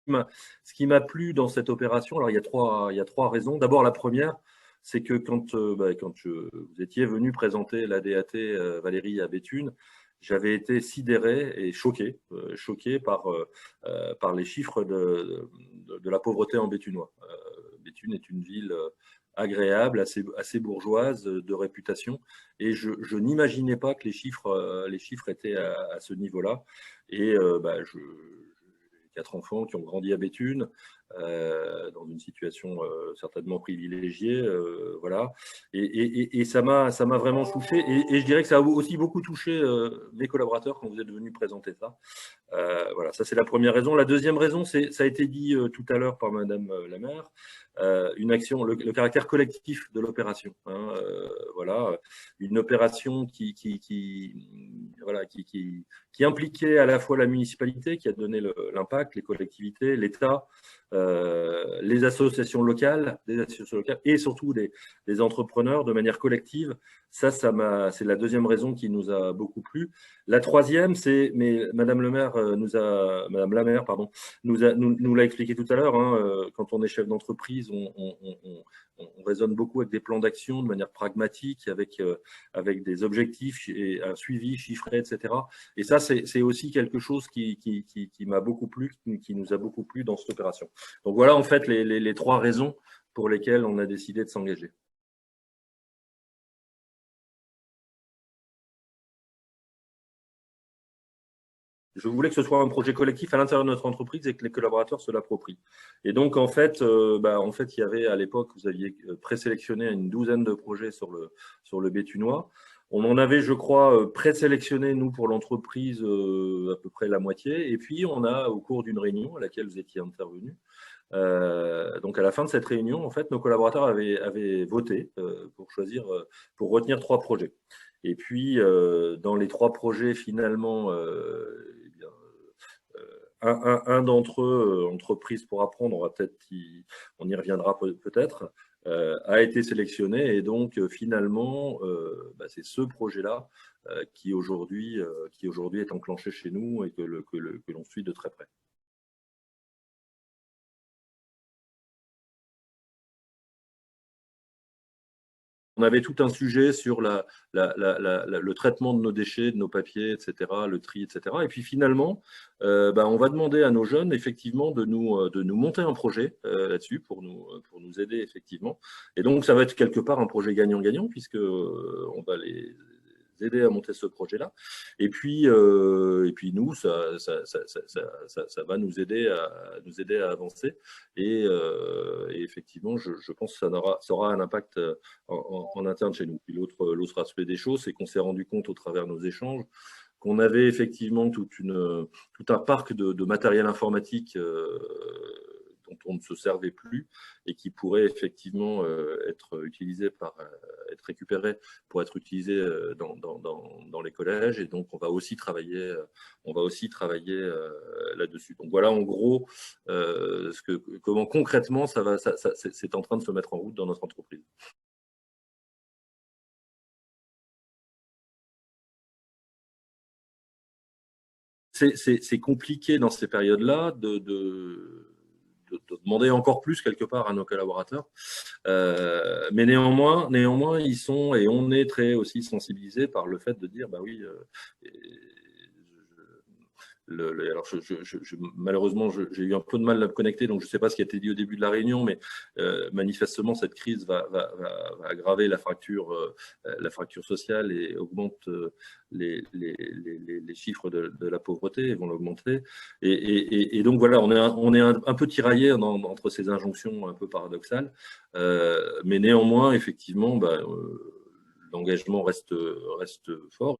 Ce qui m'a plu dans cette opération, alors il y a trois raisons. D'abord, la première, c'est que quand vous étiez venu présenter la DAT Valérie à Béthune, j'avais été sidéré et choqué par les chiffres de la pauvreté en béthunois. Béthune est une ville agréable, assez bourgeoise, de réputation, et je n'imaginais pas que les chiffres étaient à ce niveau-là. Et j'ai 4 enfants qui ont grandi à Béthune, dans une situation certainement privilégiée, voilà. Et ça m'a vraiment touché. Et je dirais que ça a aussi beaucoup touché mes collaborateurs quand vous êtes venus présenter ça. Voilà, ça c'est la première raison. La deuxième raison, ça a été dit tout à l'heure par Madame la maire, une action, le caractère collectif de l'opération. Voilà, une opération qui impliquait à la fois la municipalité, qui a donné l'impact, les collectivités, l'État, les associations locales, et surtout des entrepreneurs de manière collective. C'est la deuxième raison qui nous a beaucoup plu. La troisième, mais Madame la maire, nous l'a expliqué tout à l'heure, quand on est chef d'entreprise, on raisonne beaucoup avec des plans d'action de manière pragmatique, avec des objectifs et un suivi chiffré, etc. Et ça, c'est aussi quelque chose qui m'a beaucoup plu, qui nous a beaucoup plu dans cette opération. Donc voilà, en fait, les trois raisons pour lesquelles on a décidé de s'engager. Je voulais que ce soit un projet collectif à l'intérieur de notre entreprise et que les collaborateurs se l'approprient. Et donc, en fait, il y avait à l'époque, vous aviez présélectionné une douzaine de projets sur le béthunois. On en avait, je crois, présélectionné, nous, pour l'entreprise, à peu près la moitié. Et puis, on a, au cours d'une réunion à laquelle vous étiez intervenu, donc à la fin de cette réunion, en fait, nos collaborateurs avaient voté pour retenir 3 projets. Et puis, dans les 3 projets, finalement, un d'entre eux, Entreprise pour apprendre, on y reviendra peut-être, a été sélectionné. Et donc, finalement, c'est ce projet-là qui aujourd'hui est enclenché chez nous et que l'on suit de très près. On avait tout un sujet sur le traitement de nos déchets, de nos papiers, etc., le tri, etc. Et puis finalement, on va demander à nos jeunes, effectivement, de nous monter un projet là-dessus pour nous aider, effectivement. Et donc, ça va être quelque part un projet gagnant-gagnant, puisque on va les aider à monter ce projet-là. Et puis nous, ça va nous aider à avancer. Et effectivement, je pense que ça aura un impact en interne chez nous. Puis l'autre aspect des choses, c'est qu'on s'est rendu compte au travers de nos échanges qu'on avait effectivement tout un parc de matériel informatique dont on ne se servait plus et qui pourrait effectivement être récupéré pour être utilisé dans les collèges. Et donc, on va aussi travailler là-dessus. Donc voilà, en gros, comment concrètement c'est en train de se mettre en route dans notre entreprise. C'est compliqué dans ces périodes-là de demander encore plus quelque part à nos collaborateurs. Mais néanmoins, ils sont et on est très aussi sensibilisés par le fait de dire, bah oui, alors malheureusement, j'ai eu un peu de mal à me connecter, donc je ne sais pas ce qui a été dit au début de la réunion, mais manifestement, cette crise va aggraver la fracture sociale et augmente les chiffres de la pauvreté, et vont l'augmenter. Et donc voilà, on est un peu tiraillé entre ces injonctions un peu paradoxales, mais néanmoins, effectivement, l'engagement reste fort.